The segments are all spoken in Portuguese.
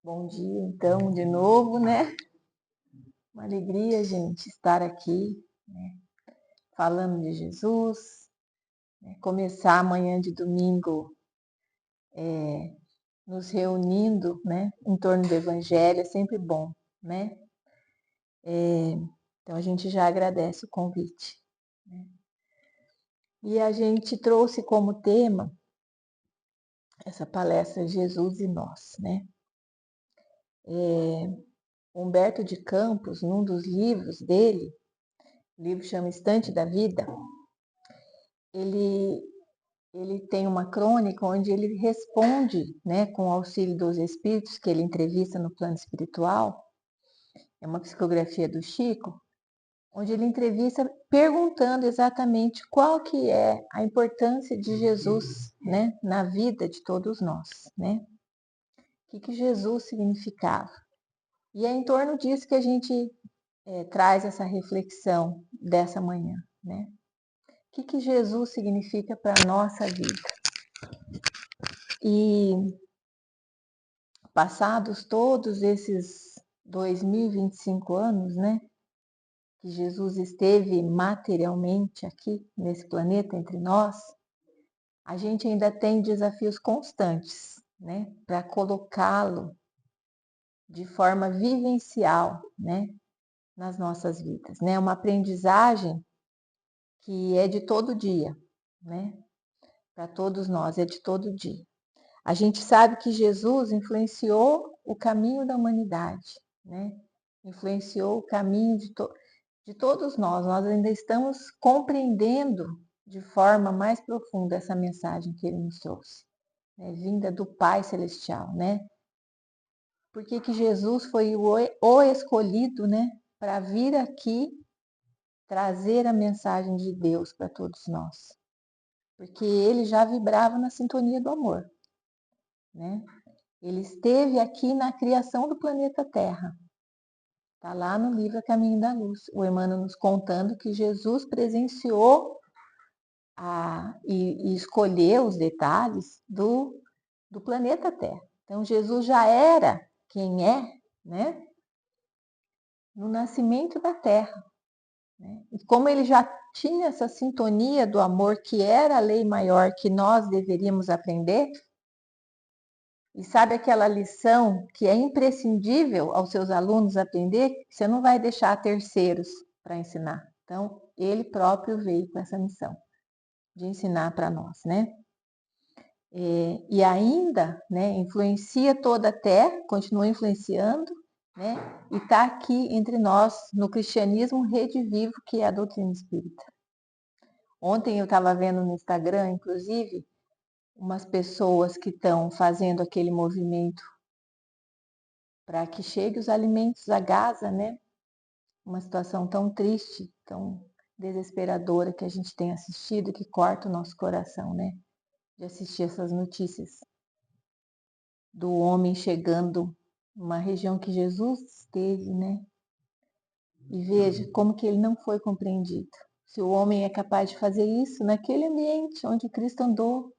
Bom dia, então, de novo, né? Uma alegria, gente, estar aqui, né? Falando de Jesus, né? Começar amanhã de domingo nos reunindo, né? Em torno do Evangelho, é sempre bom, né? Então, a gente já agradece o convite, né? E a gente trouxe como tema essa palestra Jesus e Nós, né? Humberto de Campos, num dos livros dele, o livro chama Estante da Vida, ele tem uma crônica onde ele responde, né, com o auxílio dos espíritos que ele entrevista no plano espiritual, é uma psicografia do Chico, onde ele entrevista perguntando exatamente qual que é a importância de Jesus, né, na vida de todos nós, né? O que Jesus significava. E é em torno disso que a gente traz essa reflexão dessa manhã, né? O que Jesus significa para a nossa vida? E passados todos esses 2025 anos, né, que Jesus esteve materialmente aqui nesse planeta entre nós, a gente ainda tem desafios constantes, né, para colocá-lo de forma vivencial, né, nas nossas vidas, né, uma aprendizagem que é de todo dia, né, para todos nós, é de todo dia. A gente sabe que Jesus influenciou o caminho da humanidade, né? Influenciou o caminho de todos nós. Nós ainda estamos compreendendo de forma mais profunda essa mensagem que ele nos trouxe, né? Vinda do Pai Celestial, né? Por que Jesus foi o escolhido, né? Para vir aqui trazer a mensagem de Deus para todos nós. Porque ele já vibrava na sintonia do amor, né? Ele esteve aqui na criação do planeta Terra. Está lá no livro A Caminho da Luz. O Emmanuel nos contando que Jesus presenciou e escolheu os detalhes do planeta Terra. Então, Jesus já era quem é, né? No nascimento da Terra. Né? E como ele já tinha essa sintonia do amor, que era a lei maior que nós deveríamos aprender, e sabe aquela lição que é imprescindível aos seus alunos aprender? Você não vai deixar terceiros para ensinar. Então, ele próprio veio com essa missão de ensinar para nós, né? E ainda, né, influencia toda a Terra, continua influenciando, né? E está aqui entre nós no cristianismo rede vivo, que é a doutrina espírita. Ontem eu estava vendo no Instagram, inclusive, umas pessoas que estão fazendo aquele movimento para que chegue os alimentos a Gaza, né? Uma situação tão triste, tão desesperadora que a gente tem assistido, que corta o nosso coração, né? De assistir essas notícias do homem chegando numa região que Jesus esteve, né? E veja como que ele não foi compreendido. Se o homem é capaz de fazer isso naquele ambiente onde o Cristo andou,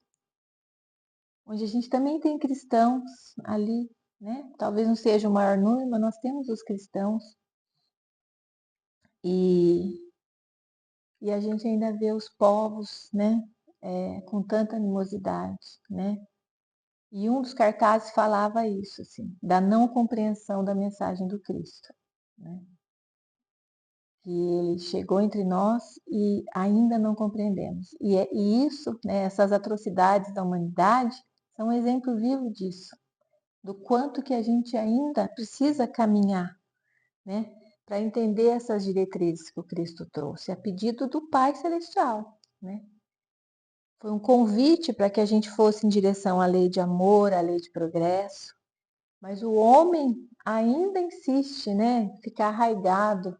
onde a gente também tem cristãos ali, né? Talvez não seja o maior número, mas nós temos os cristãos. E a gente ainda vê os povos, né? Com tanta animosidade, né? E um dos cartazes falava isso, assim, da não compreensão da mensagem do Cristo, né? Que ele chegou entre nós e ainda não compreendemos. E isso, né, essas atrocidades da humanidade, são um exemplo vivo disso, do quanto que a gente ainda precisa caminhar, né, para entender essas diretrizes que o Cristo trouxe, a pedido do Pai Celestial, né? Foi um convite para que a gente fosse em direção à lei de amor, à lei de progresso, mas o homem ainda insiste, né, ficar arraigado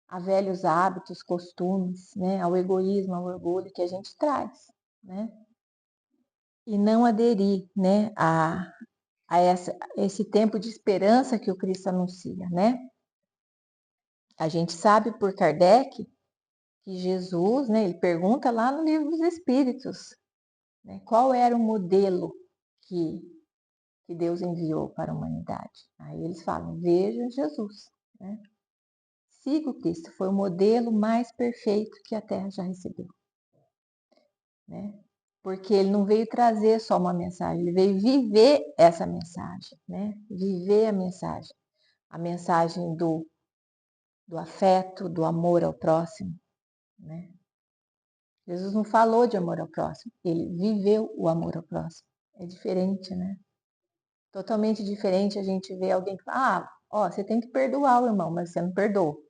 a velhos hábitos, costumes, né, ao egoísmo, ao orgulho que a gente traz, né, e não aderir, né, esse tempo de esperança que o Cristo anuncia, né. A gente sabe por Kardec que Jesus, né, ele pergunta lá no Livro dos Espíritos, né, qual era o modelo que que Deus enviou para a humanidade. Aí eles falam, veja Jesus, né? Siga o Cristo, foi o modelo mais perfeito que a Terra já recebeu, né? Porque ele não veio trazer só uma mensagem, ele veio viver essa mensagem, né? Viver a mensagem do afeto, do amor ao próximo, né? Jesus não falou de amor ao próximo, ele viveu o amor ao próximo. É diferente, né? Totalmente diferente a gente ver alguém que fala, você tem que perdoar o irmão, mas você não perdoou.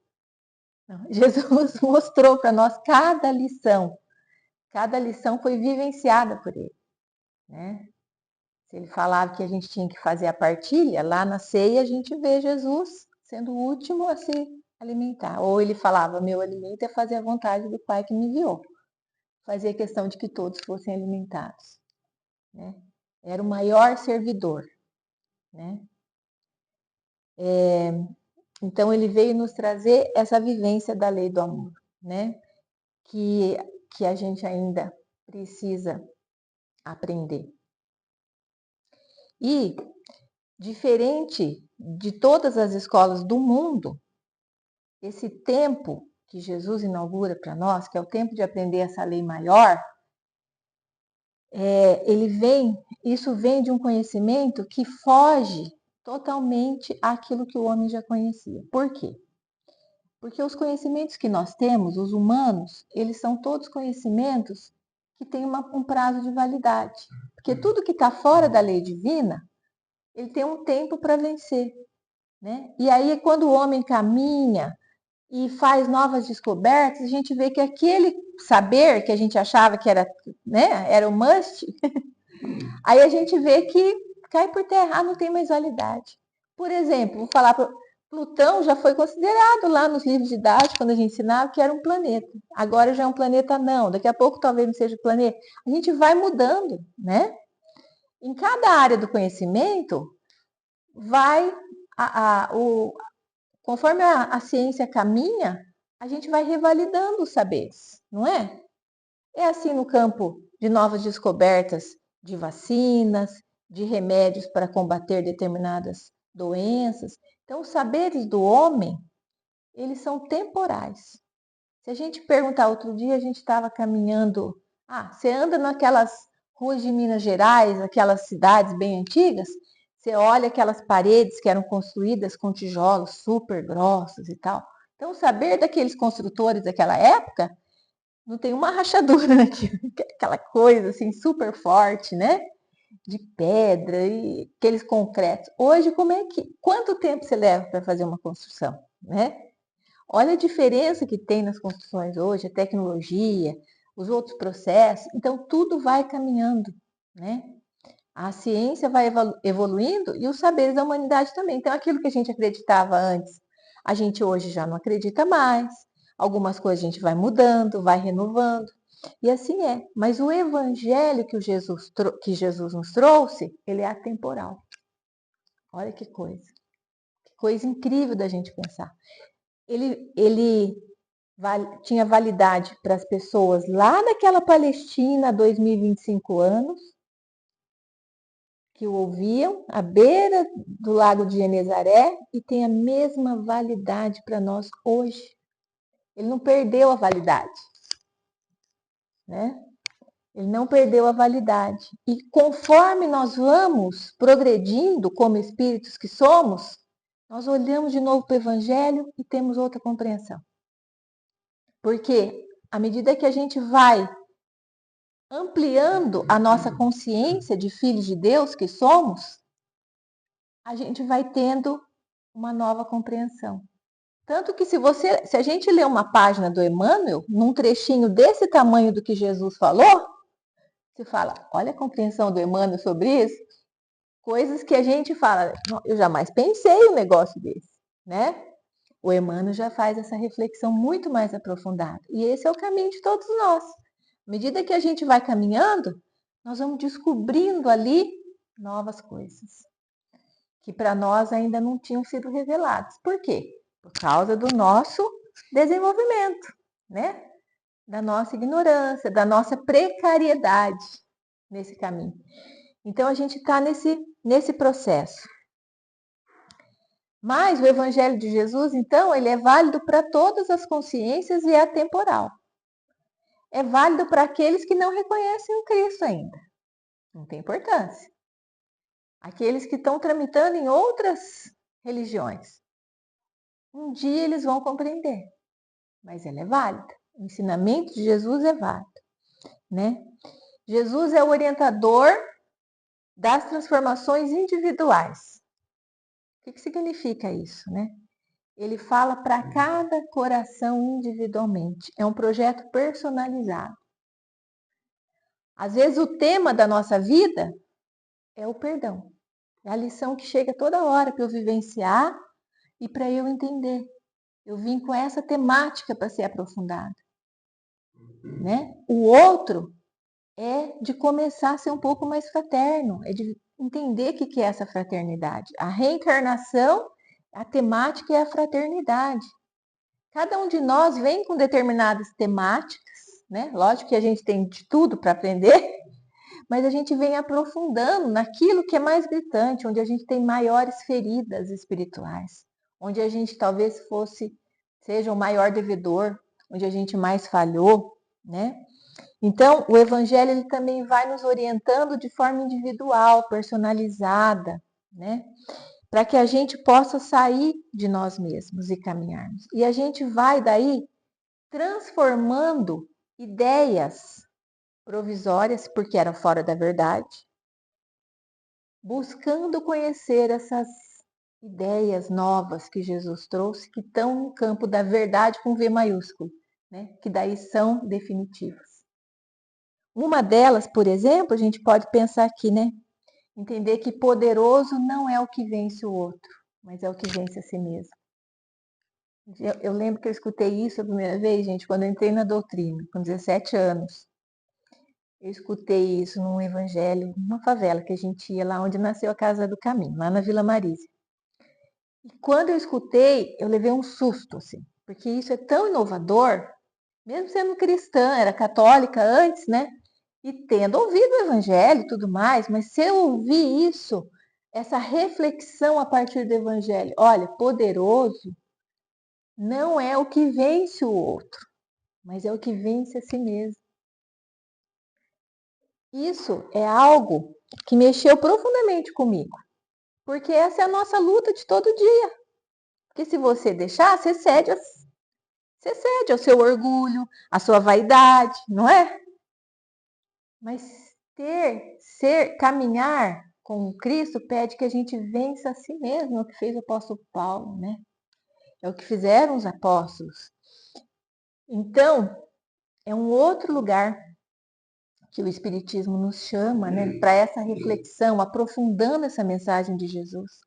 Não. Jesus mostrou para nós cada lição foi vivenciada por ele, né? Se ele falava que a gente tinha que fazer a partilha, lá na ceia a gente vê Jesus sendo o último a se alimentar. Ou ele falava, meu alimento é fazer a vontade do Pai que me enviou. Fazia questão de que todos fossem alimentados, né? Era o maior servidor, né? Então ele veio nos trazer essa vivência da lei do amor, né? Que a gente ainda precisa aprender. E, diferente de todas as escolas do mundo, esse tempo que Jesus inaugura para nós, que é o tempo de aprender essa lei maior, isso vem de um conhecimento que foge totalmente àquilo que o homem já conhecia. Por quê? Porque os conhecimentos que nós temos, os humanos, eles são todos conhecimentos que têm um prazo de validade. Porque tudo que está fora da lei divina, ele tem um tempo para vencer, né? E aí, quando o homem caminha e faz novas descobertas, a gente vê que aquele saber que a gente achava que era, né, era o must, aí a gente vê que cai por terra, não tem mais validade. Por exemplo, vou falar, Plutão já foi considerado lá nos livros didáticos, quando a gente ensinava, que era um planeta. Agora já é um planeta não, daqui a pouco talvez não seja planeta. A gente vai mudando, né? Em cada área do conhecimento, conforme a ciência caminha, a gente vai revalidando os saberes, não é? É assim no campo de novas descobertas de vacinas, de remédios para combater determinadas doenças. Então, os saberes do homem, eles são temporais. Se a gente perguntar outro dia, a gente estava caminhando, você anda naquelas ruas de Minas Gerais, aquelas cidades bem antigas, você olha aquelas paredes que eram construídas com tijolos super grossos e tal. Então, o saber daqueles construtores daquela época não tem uma rachadura naquilo, aquela coisa assim super forte, né? De pedra e aqueles concretos. Hoje, quanto tempo você leva para fazer uma construção, né? Olha a diferença que tem nas construções hoje, a tecnologia, os outros processos. Então, tudo vai caminhando, né? A ciência vai evoluindo e os saberes da humanidade também. Então, aquilo que a gente acreditava antes, a gente hoje já não acredita mais. Algumas coisas a gente vai mudando, vai renovando. E assim é. Mas o evangelho que Jesus nos trouxe, ele é atemporal. Olha que coisa. Que coisa incrível da gente pensar. Ele tinha validade para as pessoas lá naquela Palestina há 2025 anos, que o ouviam, à beira do lago de Genezaré, e tem a mesma validade para nós hoje. Ele não perdeu a validade, né? Ele não perdeu a validade. E conforme nós vamos progredindo como espíritos que somos, nós olhamos de novo para o Evangelho e temos outra compreensão. Porque à medida que a gente vai ampliando a nossa consciência de filhos de Deus que somos, a gente vai tendo uma nova compreensão. Tanto que se a gente ler uma página do Emmanuel, num trechinho desse tamanho do que Jesus falou, você fala, olha a compreensão do Emmanuel sobre isso, coisas que a gente fala, eu jamais pensei um negócio desse, né? O Emmanuel já faz essa reflexão muito mais aprofundada. E esse é o caminho de todos nós. À medida que a gente vai caminhando, nós vamos descobrindo ali novas coisas que para nós ainda não tinham sido reveladas. Por quê? Por causa do nosso desenvolvimento, né? Da nossa ignorância, da nossa precariedade nesse caminho. Então a gente está nesse processo. Mas o Evangelho de Jesus, então, ele é válido para todas as consciências e é atemporal. É válido para aqueles que não reconhecem o Cristo ainda. Não tem importância. Aqueles que estão tramitando em outras religiões. Um dia eles vão compreender. Mas ele é válido. O ensinamento de Jesus é válido, né? Jesus é o orientador das transformações individuais. O que significa isso, né? Ele fala para cada coração individualmente. É um projeto personalizado. Às vezes o tema da nossa vida é o perdão. É a lição que chega toda hora para eu vivenciar e para eu entender. Eu vim com essa temática para ser aprofundada, né? O outro é de começar a ser um pouco mais fraterno, é de entender o que é essa fraternidade. A reencarnação, a temática é a fraternidade. Cada um de nós vem com determinadas temáticas, né? Lógico que a gente tem de tudo para aprender, mas a gente vem aprofundando naquilo que é mais gritante, onde a gente tem maiores feridas espirituais, onde a gente talvez seja o maior devedor, onde a gente mais falhou, né? Então, o Evangelho ele também vai nos orientando de forma individual, personalizada, né? Para que a gente possa sair de nós mesmos e caminharmos. E a gente vai daí transformando ideias provisórias, porque eram fora da verdade, buscando conhecer essas ideias novas que Jesus trouxe, que estão no campo da verdade com V maiúsculo, né? Que daí são definitivas. Uma delas, por exemplo, a gente pode pensar aqui, né? Entender que poderoso não é o que vence o outro, mas é o que vence a si mesmo. Eu lembro que eu escutei isso a primeira vez, gente, quando eu entrei na doutrina, com 17 anos. Eu escutei isso num evangelho, numa favela que a gente ia lá onde nasceu a Casa do Caminho, lá na Vila Marísia. E quando eu escutei, eu levei um susto, assim, porque isso é tão inovador, mesmo sendo cristã, era católica antes, né? E tendo ouvido o evangelho e tudo mais, mas se eu ouvir isso, essa reflexão a partir do evangelho, olha, poderoso não é o que vence o outro, mas é o que vence a si mesmo. Isso é algo que mexeu profundamente comigo, porque essa é a nossa luta de todo dia. Porque se você deixar, você cede ao seu orgulho, à sua vaidade, não é? Mas caminhar com Cristo pede que a gente vença a si mesmo, é o que fez o apóstolo Paulo, né? É o que fizeram os apóstolos. Então, é um outro lugar que o Espiritismo nos chama, né? Para essa reflexão, aprofundando essa mensagem de Jesus.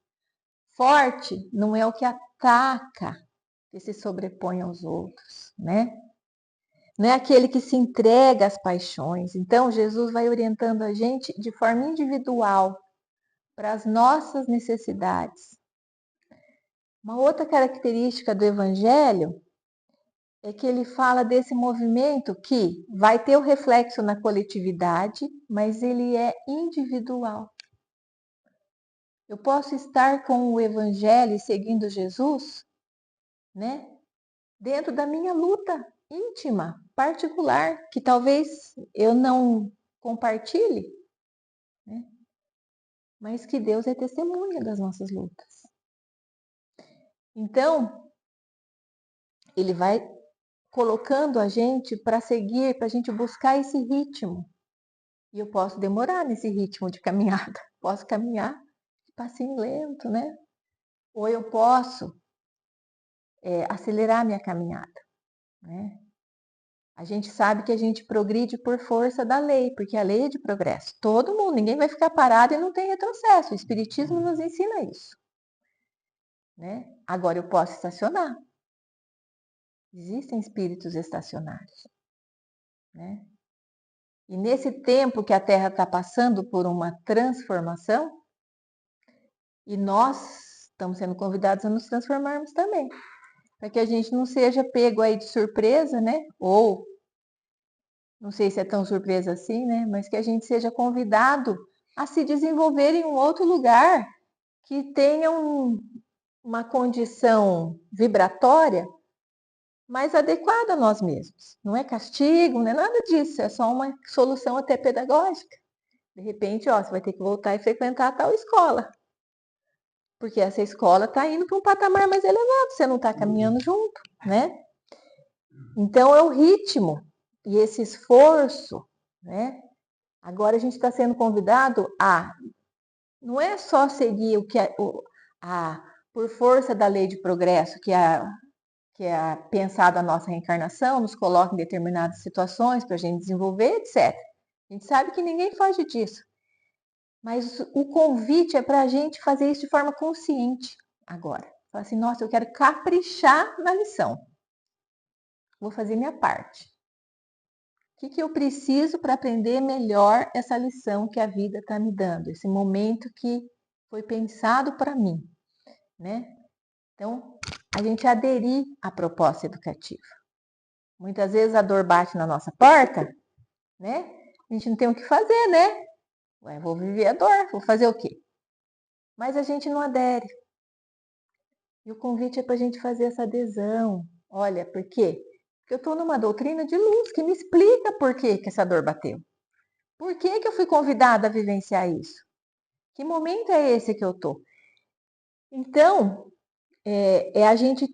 Forte não é o que ataca, que se sobrepõe aos outros, né? Não é aquele que se entrega às paixões. Então, Jesus vai orientando a gente de forma individual para as nossas necessidades. Uma outra característica do Evangelho é que ele fala desse movimento que vai ter o reflexo na coletividade, mas ele é individual. Eu posso estar com o Evangelho e seguindo Jesus, né? Dentro da minha luta íntima, particular, que talvez eu não compartilhe, né? Mas que Deus é testemunha das nossas lutas. Então, ele vai colocando a gente para seguir, para a gente buscar esse ritmo. E eu posso demorar nesse ritmo de caminhada. Posso caminhar de passinho lento, né? Ou eu posso acelerar minha caminhada, né? A gente sabe que a gente progride por força da lei, porque a lei é de progresso. Todo mundo, ninguém vai ficar parado e não tem retrocesso. O Espiritismo nos ensina isso, né? Agora eu posso estacionar. Existem espíritos estacionários, né? E nesse tempo que a Terra está passando por uma transformação, e nós estamos sendo convidados a nos transformarmos também, para que a gente não seja pego aí de surpresa, né? Ou, não sei se é tão surpresa assim, né? Mas que a gente seja convidado a se desenvolver em um outro lugar que tenha uma condição vibratória mais adequada a nós mesmos. Não é castigo, não é nada disso, é só uma solução até pedagógica. De repente, ó, você vai ter que voltar e frequentar tal escola. Porque essa escola está indo para um patamar mais elevado, você não está caminhando junto, né? Então, é o ritmo e esse esforço, né? Agora a gente está sendo convidado a, não é só seguir o que por força da lei de progresso, que é pensado a nossa reencarnação, nos coloca em determinadas situações para a gente desenvolver, etc. A gente sabe que ninguém foge disso. Mas o convite é para a gente fazer isso de forma consciente agora. Falar assim, nossa, eu quero caprichar na lição. Vou fazer minha parte. O que eu preciso para aprender melhor essa lição que a vida está me dando? Esse momento que foi pensado para mim, né? Então, a gente aderir à proposta educativa. Muitas vezes a dor bate na nossa porta, né? A gente não tem o que fazer, né? Ué, vou viver a dor, vou fazer o quê? Mas a gente não adere. E o convite é para a gente fazer essa adesão. Olha, por quê? Porque eu estou numa doutrina de luz que me explica por que essa dor bateu. Por que eu fui convidada a vivenciar isso? Que momento é esse que eu estou? Então, é a gente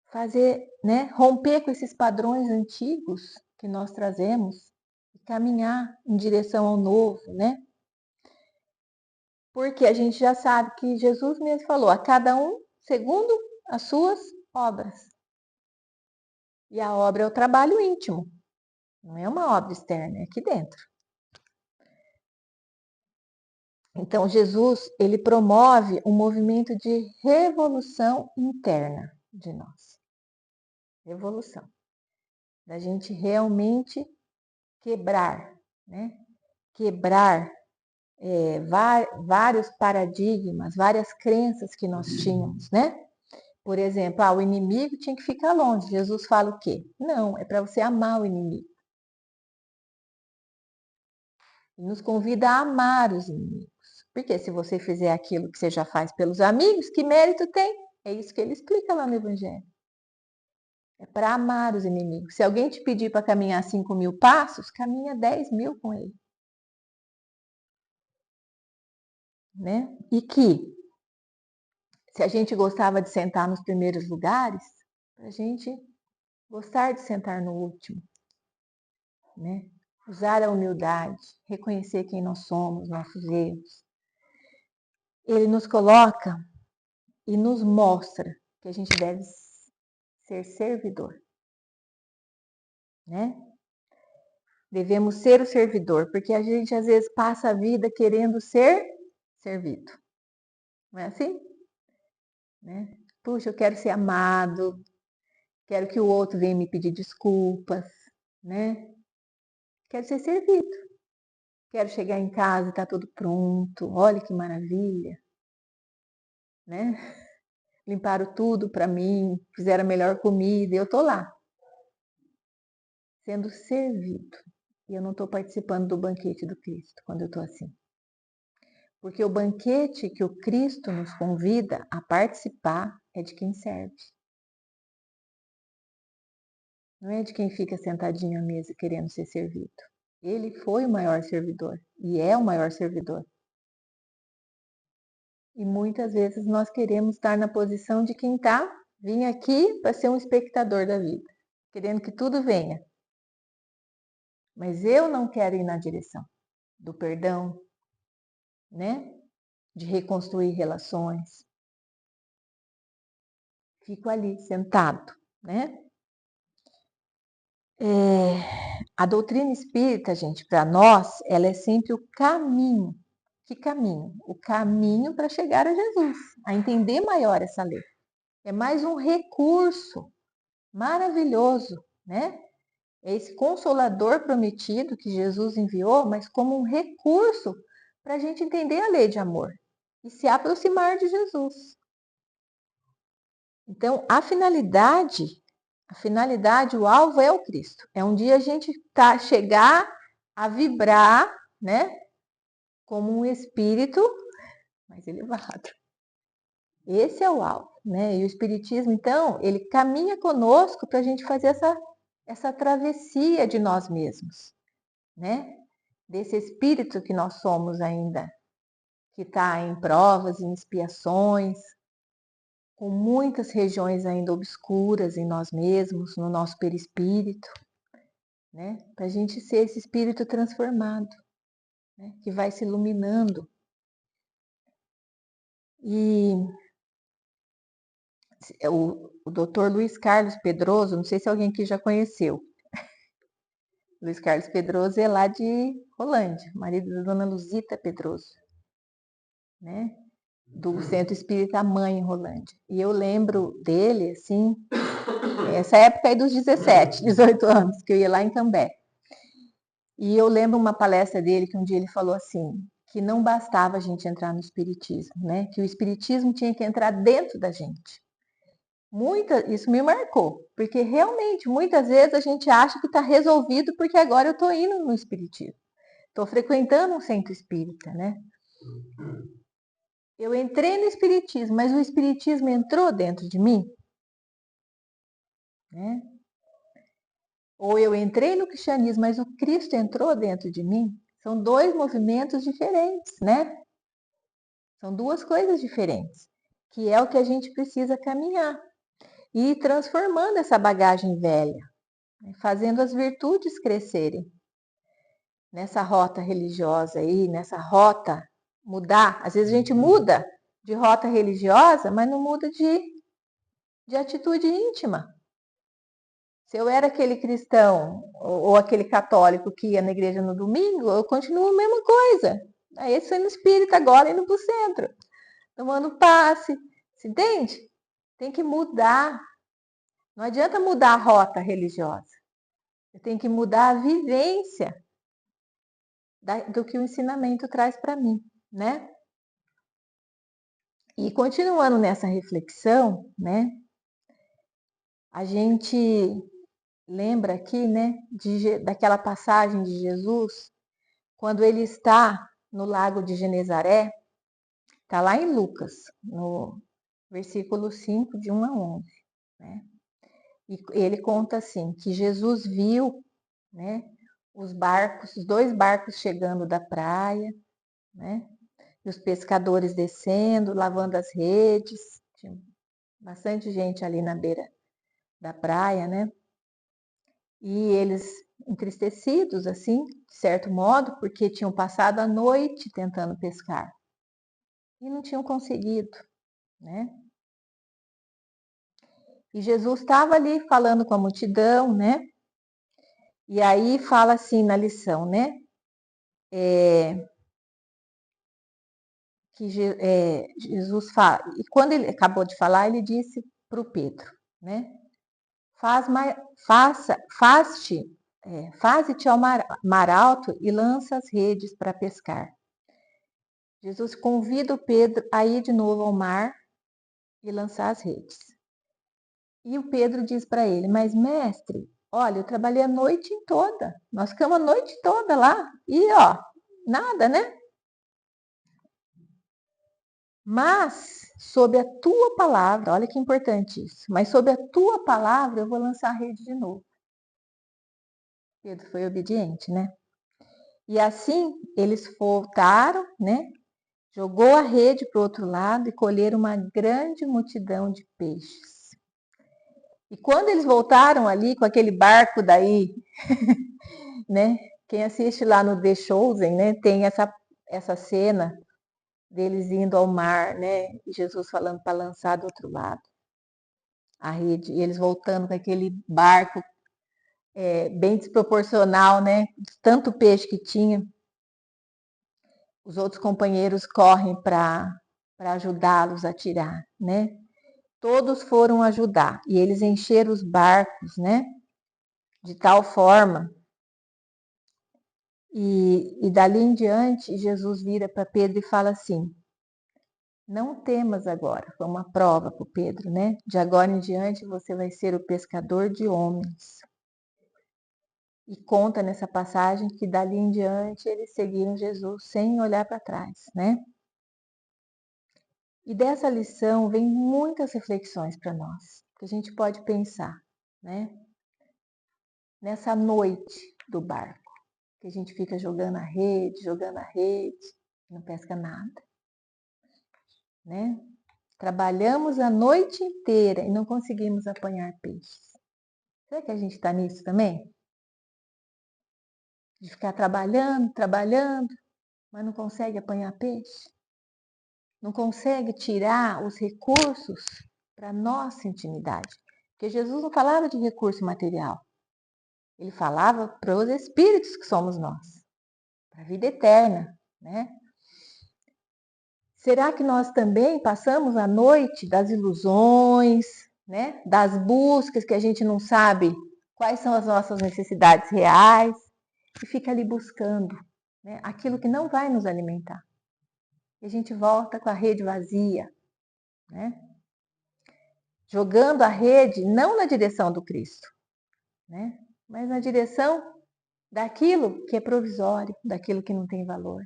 fazer, né, romper com esses padrões antigos que nós trazemos e caminhar em direção ao novo, né? Porque a gente já sabe que Jesus mesmo falou, a cada um segundo as suas obras. E a obra é o trabalho íntimo, não é uma obra externa, é aqui dentro. Então, Jesus, ele promove um movimento de revolução interna de nós. Revolução. Da gente realmente quebrar, né? Quebrar vários paradigmas, várias crenças que nós tínhamos, né? Por exemplo, o inimigo tinha que ficar longe. Jesus fala o quê? Não, é para você amar o inimigo. E nos convida a amar os inimigos. Porque se você fizer aquilo que você já faz pelos amigos, que mérito tem? É isso que ele explica lá no Evangelho. É para amar os inimigos. Se alguém te pedir para caminhar 5.000 passos, caminha 10.000 com ele. Né? E que, se a gente gostava de sentar nos primeiros lugares, a gente gostar de sentar no último. Né? Usar a humildade, reconhecer quem nós somos, nossos erros. Ele nos coloca e nos mostra que a gente deve ser servidor, né? Devemos ser o servidor, porque a gente às vezes passa a vida querendo ser servido. Não é assim? Né? Puxa, eu quero ser amado, quero que o outro venha me pedir desculpas, né? Quero ser servido. Quero chegar em casa e tá tudo pronto. Olha que maravilha, né? Limparam tudo para mim, fizeram a melhor comida e eu tô lá, sendo servido. E eu não estou participando do banquete do Cristo quando eu estou assim. Porque o banquete que o Cristo nos convida a participar é de quem serve. Não é de quem fica sentadinho à mesa querendo ser servido. Ele foi o maior servidor e é o maior servidor. E muitas vezes nós queremos estar na posição de quem vim aqui para ser um espectador da vida, querendo que tudo venha. Mas eu não quero ir na direção do perdão, né? De reconstruir relações. Fico ali sentado, né? A doutrina espírita, gente, para nós, ela é sempre o caminho. Que caminho? O caminho para chegar a Jesus, a entender maior essa lei. É mais um recurso maravilhoso, né? É esse consolador prometido que Jesus enviou, mas como um recurso para a gente entender a lei de amor e se aproximar de Jesus. Então, a finalidade, o alvo é o Cristo. É um dia a gente chegar a vibrar, né? como um espírito mais elevado. Esse é o alvo, né? E o Espiritismo, então, ele caminha conosco para a gente fazer essa travessia de nós mesmos, né? Desse espírito que nós somos ainda, que está em provas, em expiações, com muitas regiões ainda obscuras em nós mesmos, no nosso perispírito, né? Para a gente ser esse espírito transformado, né? Que vai se iluminando. E o Dr. Luiz Carlos Pedroso, não sei se alguém aqui já conheceu. Luiz Carlos Pedroso é lá de Rolândia, marido da dona Luzita Pedroso, né? Do Centro Espírita Mãe em Rolândia. E eu lembro dele, assim, essa época aí dos 17, 18 anos, que eu ia lá em Cambé. E eu lembro uma palestra dele que um dia ele falou assim, que não bastava a gente entrar no espiritismo, né? Que o espiritismo tinha que entrar dentro da gente. Isso me marcou, porque realmente muitas vezes a gente acha que está resolvido porque agora eu estou indo no espiritismo, estou frequentando um centro espírita, né? Eu entrei no espiritismo, mas o espiritismo entrou dentro de mim, né? Ou eu entrei no cristianismo, mas o Cristo entrou dentro de mim. São dois movimentos diferentes, né? São duas coisas diferentes, que é o que a gente precisa caminhar e ir transformando essa bagagem velha, né? Fazendo as virtudes crescerem nessa rota religiosa aí, nessa rota mudar. Às vezes a gente muda de rota religiosa, mas não muda de atitude íntima. Se eu era aquele cristão ou aquele católico que ia na igreja no domingo, eu continuo a mesma coisa. Aí sendo espírita agora indo para o centro, tomando passe. Se entende? Tem que mudar. Não adianta mudar a rota religiosa. Eu tenho que mudar a vivência do que o ensinamento traz para mim, né? E continuando nessa reflexão, né? A gente lembra aqui, né? Daquela passagem de Jesus, quando ele está no lago de Genezaré, está lá em Lucas, no versículo 5, de 1 a 11, né? E ele conta assim, que Jesus viu, né? Os dois barcos chegando da praia, né? E os pescadores descendo, lavando as redes. Tinha bastante gente ali na beira da praia, né? E eles entristecidos, assim, de certo modo, porque tinham passado a noite tentando pescar e não tinham conseguido, né? E Jesus estava ali falando com a multidão, né? E aí fala assim na lição, né? Jesus fala, e quando ele acabou de falar, ele disse para o Pedro, né? Faze-te ao mar alto e lança as redes para pescar. Jesus convida o Pedro a ir de novo ao mar e lançar as redes. E o Pedro diz para ele, mas mestre, olha, eu trabalhei a noite toda, nós ficamos a noite toda lá e ó, nada, né? Mas, sob a tua palavra, olha que importante isso, mas sob a tua palavra eu vou lançar a rede de novo. Pedro foi obediente, né? E assim eles voltaram, né? Jogou a rede para o outro lado e colheram uma grande multidão de peixes. E quando eles voltaram ali com aquele barco daí, né? Quem assiste lá no The Chosen, né? Tem essa cena deles indo ao mar, né? E Jesus falando para lançar do outro lado a rede. E eles voltando com aquele barco bem desproporcional, né? Tanto peixe que tinha. Os outros companheiros correm para ajudá-los a tirar, né? Todos foram ajudar e eles encheram os barcos, né? De tal forma. E dali em diante, Jesus vira para Pedro e fala assim: não temas agora. Foi uma prova para o Pedro, né? De agora em diante você vai ser o pescador de homens. E conta nessa passagem que dali em diante eles seguiram Jesus sem olhar para trás, né? E dessa lição vem muitas reflexões para nós, que a gente pode pensar, né? Nessa noite do barco, que a gente fica jogando a rede, não pesca nada, né? Trabalhamos a noite inteira e não conseguimos apanhar peixes. Será que a gente está nisso também? De ficar trabalhando, mas não consegue apanhar peixe? Não consegue tirar os recursos para a nossa intimidade? Porque Jesus não falava de recurso material. Ele falava para os espíritos que somos nós, para a vida eterna, né? Será que nós também passamos a noite das ilusões, né? Das buscas que a gente não sabe quais são as nossas necessidades reais e fica ali buscando, né? Aquilo que não vai nos alimentar. E a gente volta com a rede vazia, né? Jogando a rede não na direção do Cristo, né? Mas na direção daquilo que é provisório, daquilo que não tem valor.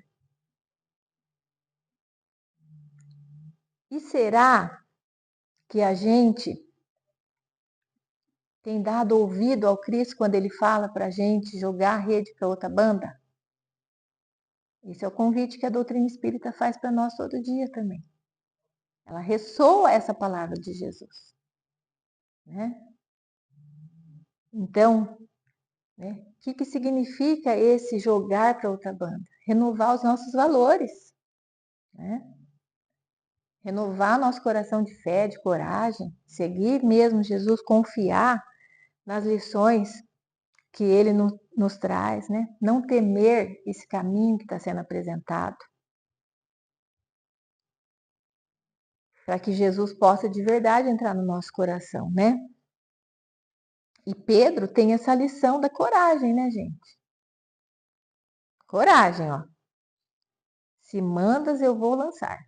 E será que a gente tem dado ouvido ao Cristo quando ele fala para a gente jogar a rede para outra banda? Esse é o convite que a doutrina espírita faz para nós todo dia também. Ela ressoa essa palavra de Jesus, né? Então, né, o que significa esse jogar para outra banda? Renovar os nossos valores, né? Renovar nosso coração de fé, de coragem, seguir mesmo Jesus, confiar nas lições que ele nos traz, né? Não temer esse caminho que está sendo apresentado, para que Jesus possa de verdade entrar no nosso coração, né? E Pedro tem essa lição da coragem, né, gente? Coragem, ó. Se mandas, eu vou lançar.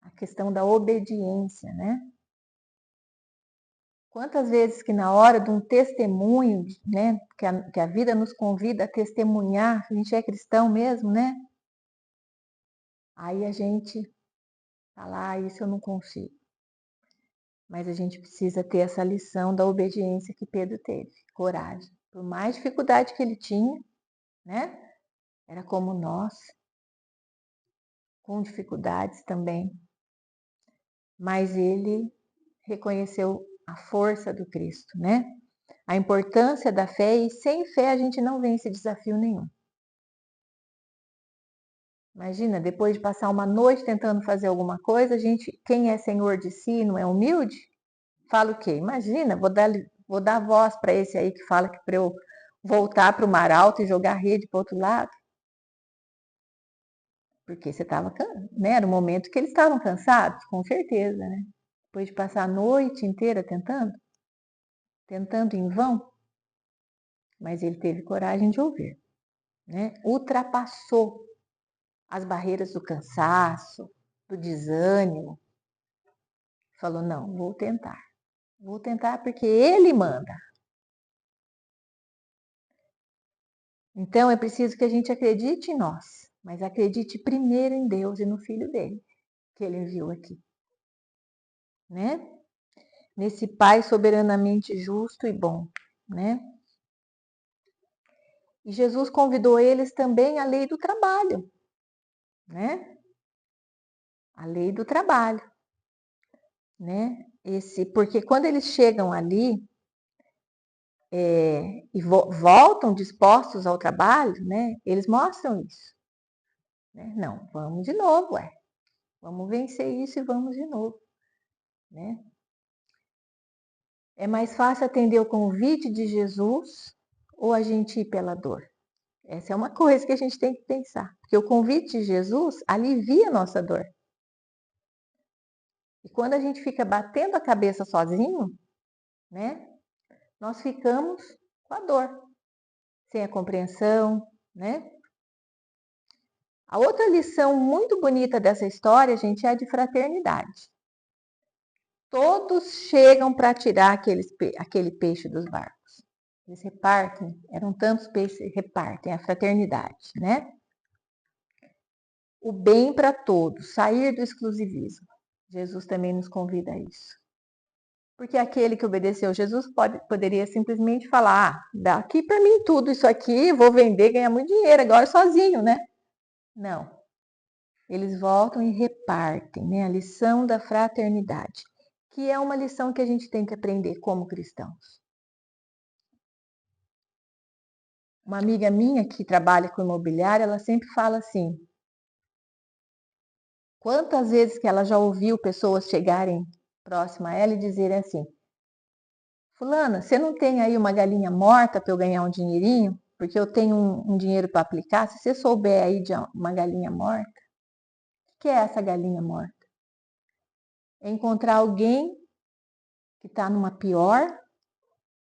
A questão da obediência, né? Quantas vezes que na hora de um testemunho, né, que a vida nos convida a testemunhar, a gente é cristão mesmo, né? Aí a gente fala, isso eu não consigo. Mas a gente precisa ter essa lição da obediência que Pedro teve, coragem. Por mais dificuldade que ele tinha, né? Era como nós, com dificuldades também. Mas ele reconheceu a força do Cristo, né? A importância da fé, e sem fé a gente não vence desafio nenhum. Imagina, depois de passar uma noite tentando fazer alguma coisa, quem é senhor de si, não é humilde, fala o quê? Imagina, vou dar voz para esse aí que fala que para eu voltar para o mar alto e jogar a rede para o outro lado. Porque você estava, né? Era o momento que eles estavam cansados, com certeza, né? Depois de passar a noite inteira tentando em vão, mas ele teve coragem de ouvir, né? Ultrapassou as barreiras do cansaço, do desânimo. Falou, não, vou tentar porque ele manda. Então é preciso que a gente acredite em nós, mas acredite primeiro em Deus e no Filho dele, que ele enviou aqui, né? Nesse Pai soberanamente justo e bom, né? E Jesus convidou eles também à lei do trabalho, né? A lei do trabalho, né? Porque quando eles chegam ali e voltam dispostos ao trabalho, né? Eles mostram isso, né? Não, vamos de novo, vamos vencer isso e vamos de novo, né? É mais fácil atender o convite de Jesus ou a gente ir pela dor? Essa é uma coisa que a gente tem que pensar, porque o convite de Jesus alivia a nossa dor. E quando a gente fica batendo a cabeça sozinho, né, nós ficamos com a dor, sem a compreensão, né? A outra lição muito bonita dessa história, gente, é a de fraternidade. Todos chegam para tirar aquele peixe dos barcos. Eles repartem, eram tantos peixes, repartem a fraternidade, né? O bem para todos, sair do exclusivismo. Jesus também nos convida a isso. Porque aquele que obedeceu Jesus poderia simplesmente falar: dá aqui para mim tudo isso aqui, vou vender, ganhar muito dinheiro, agora sozinho, né? Não. Eles voltam e repartem, né? A lição da fraternidade, que é uma lição que a gente tem que aprender como cristãos. Uma amiga minha que trabalha com imobiliária, ela sempre fala assim: quantas vezes que ela já ouviu pessoas chegarem próximo a ela e dizerem assim: fulana, você não tem aí uma galinha morta para eu ganhar um dinheirinho? Porque eu tenho um dinheiro para aplicar. Se você souber aí de uma galinha morta, o que é essa galinha morta? É encontrar alguém que está numa pior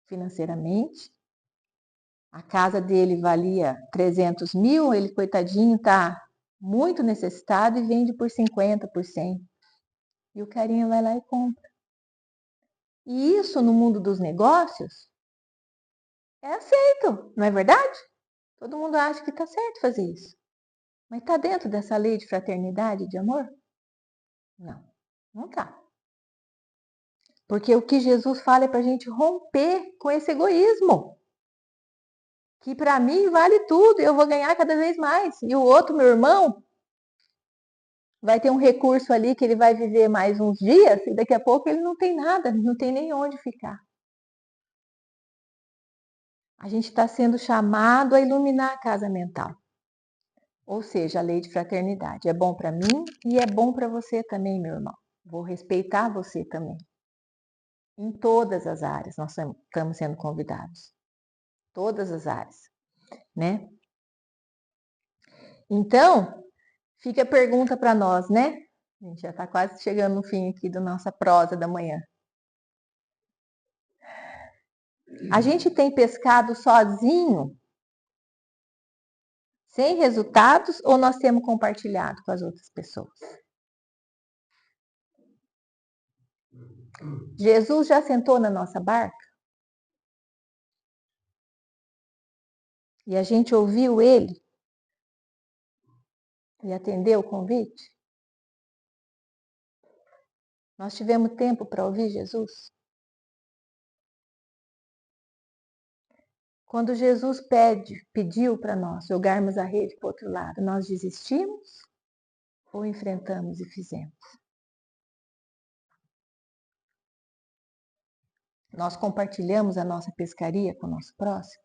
financeiramente. A casa dele valia 300 mil, ele, coitadinho, está muito necessitado e vende por 50, por 100. E o carinha vai lá e compra. E isso no mundo dos negócios é aceito, não é verdade? Todo mundo acha que está certo fazer isso. Mas está dentro dessa lei de fraternidade e de amor? Não, não está. Porque o que Jesus fala é para a gente romper com esse egoísmo. Que para mim vale tudo, eu vou ganhar cada vez mais. E o outro, meu irmão, vai ter um recurso ali que ele vai viver mais uns dias e daqui a pouco ele não tem nada, não tem nem onde ficar. A gente está sendo chamado a iluminar a casa mental. Ou seja, a lei de fraternidade. É bom para mim e é bom para você também, meu irmão. Vou respeitar você também. Em todas as áreas nós estamos sendo convidados. Todas as áreas, né? Então, fica a pergunta para nós, né? A gente já está quase chegando no fim aqui da nossa prosa da manhã. A gente tem pescado sozinho, sem resultados, ou nós temos compartilhado com as outras pessoas? Jesus já sentou na nossa barca? E a gente ouviu ele? E atendeu o convite? Nós tivemos tempo para ouvir Jesus? Quando Jesus pediu para nós jogarmos a rede para o outro lado, nós desistimos ou enfrentamos e fizemos? Nós compartilhamos a nossa pescaria com o nosso próximo?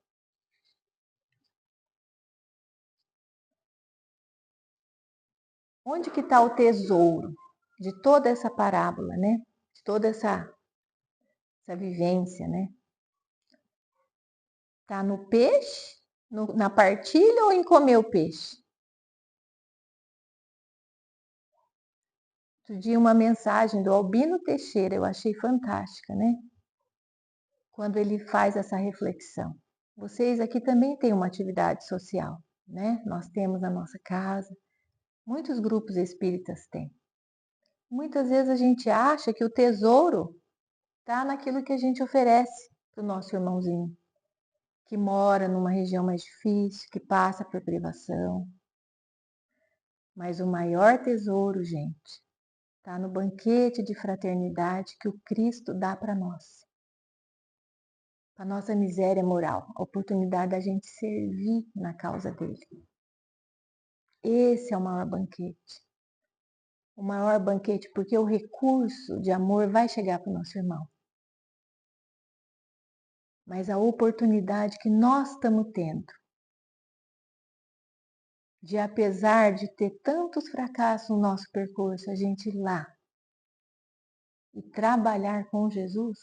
Onde que está o tesouro de toda essa parábola, né? De toda essa vivência, né? Está no peixe, na partilha ou em comer o peixe? Outro dia uma mensagem do Albino Teixeira, eu achei fantástica, né? Quando ele faz essa reflexão. Vocês aqui também têm uma atividade social, né? Nós temos na nossa casa, muitos grupos espíritas têm. Muitas vezes a gente acha que o tesouro está naquilo que a gente oferece para o nosso irmãozinho, que mora numa região mais difícil, que passa por privação. Mas o maior tesouro, gente, está no banquete de fraternidade que o Cristo dá para nós. A nossa miséria moral, a oportunidade da gente servir na causa dele. Esse é o maior banquete. O maior banquete, porque o recurso de amor vai chegar para o nosso irmão. Mas a oportunidade que nós estamos tendo de, apesar de ter tantos fracassos no nosso percurso, a gente ir lá e trabalhar com Jesus,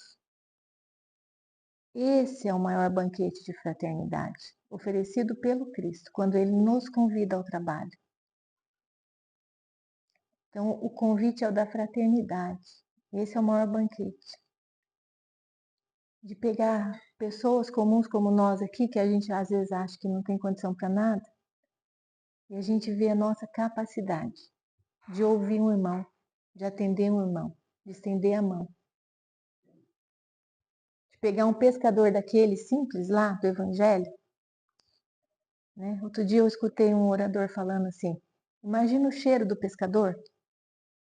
esse é o maior banquete de fraternidade oferecido pelo Cristo, quando Ele nos convida ao trabalho. Então, o convite é o da fraternidade. Esse é o maior banquete. De pegar pessoas comuns como nós aqui, que a gente às vezes acha que não tem condição para nada, e a gente vê a nossa capacidade de ouvir um irmão, de atender um irmão, de estender a mão, de pegar um pescador daquele simples lá do Evangelho, né? Outro dia eu escutei um orador falando assim: imagina o cheiro do pescador.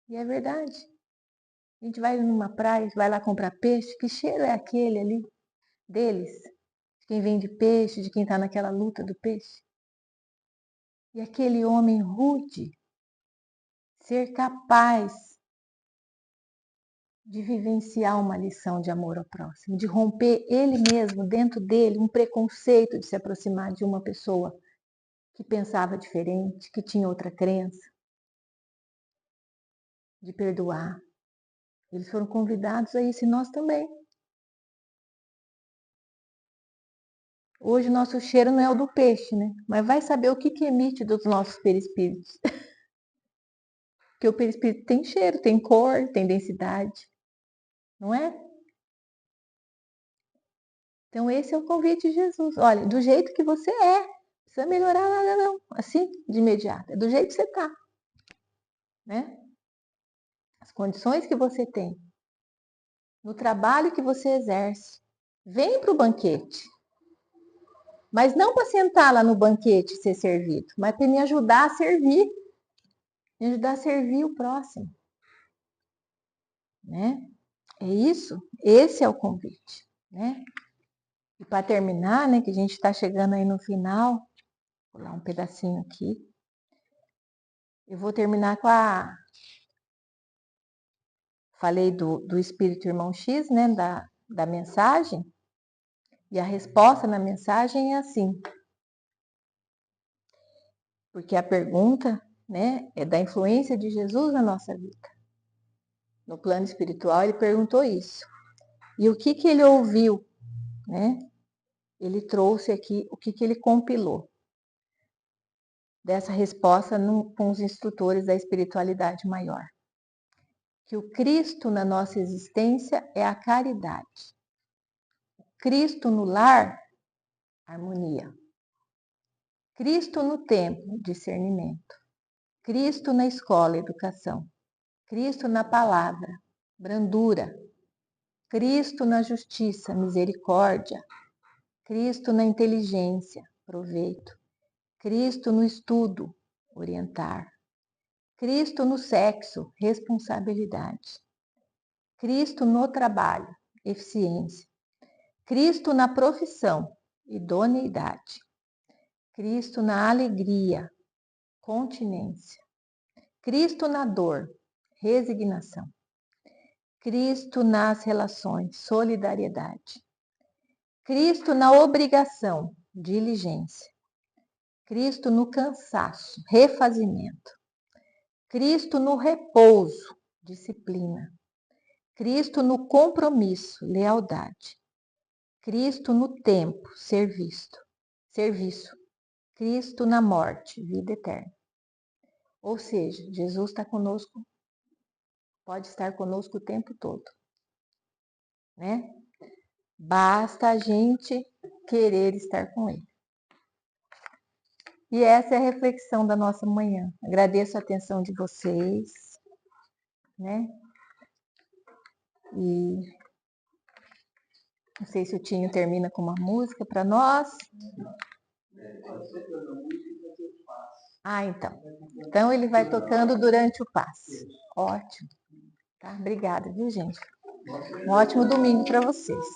E é verdade. A gente vai numa praia, vai lá comprar peixe, que cheiro é aquele ali deles? De quem vende peixe, de quem está naquela luta do peixe. E aquele homem rude ser capaz de vivenciar uma lição de amor ao próximo, de romper ele mesmo, dentro dele, um preconceito de se aproximar de uma pessoa que pensava diferente, que tinha outra crença, de perdoar. Eles foram convidados a isso e nós também. Hoje o nosso cheiro não é o do peixe, né? Mas vai saber o que emite dos nossos perispíritos. Porque o perispírito tem cheiro, tem cor, tem densidade, não é? Então esse é o convite de Jesus. Olha, do jeito que você é, não precisa melhorar nada não, assim, de imediato. É do jeito que você está, né? As condições que você tem, no trabalho que você exerce. Vem para o banquete. Mas não para sentar lá no banquete e ser servido, mas para me ajudar a servir. Me ajudar a servir o próximo, né? É isso, esse é o convite, né? E para terminar, né, que a gente está chegando aí no final, vou lá um pedacinho aqui. Eu vou terminar com a... Falei do Espírito Irmão X, né, da mensagem. E a resposta na mensagem é assim. Porque a pergunta, né, é da influência de Jesus na nossa vida. No plano espiritual, ele perguntou isso. E o que ele ouviu, né? Ele trouxe aqui o que ele compilou dessa resposta com os instrutores da espiritualidade maior. Que o Cristo na nossa existência é a caridade. Cristo no lar, harmonia. Cristo no templo, discernimento. Cristo na escola, educação. Cristo na palavra, brandura. Cristo na justiça, misericórdia. Cristo na inteligência, proveito. Cristo no estudo, orientar. Cristo no sexo, responsabilidade. Cristo no trabalho, eficiência. Cristo na profissão, idoneidade. Cristo na alegria, continência. Cristo na dor, resignação. Cristo nas relações, solidariedade. Cristo na obrigação, diligência. Cristo no cansaço, refazimento. Cristo no repouso, disciplina. Cristo no compromisso, lealdade. Cristo no tempo, serviço. Cristo na morte, vida eterna. Ou seja, Jesus está conosco, pode estar conosco o tempo todo, né? Basta a gente querer estar com Ele. E essa é a reflexão da nossa manhã. Agradeço a atenção de vocês, né? E não sei se o Tinho termina com uma música para nós. Ah, então. Então ele vai tocando durante o passe. Ótimo. Tá? Obrigada, viu, gente? Um ótimo domingo para vocês.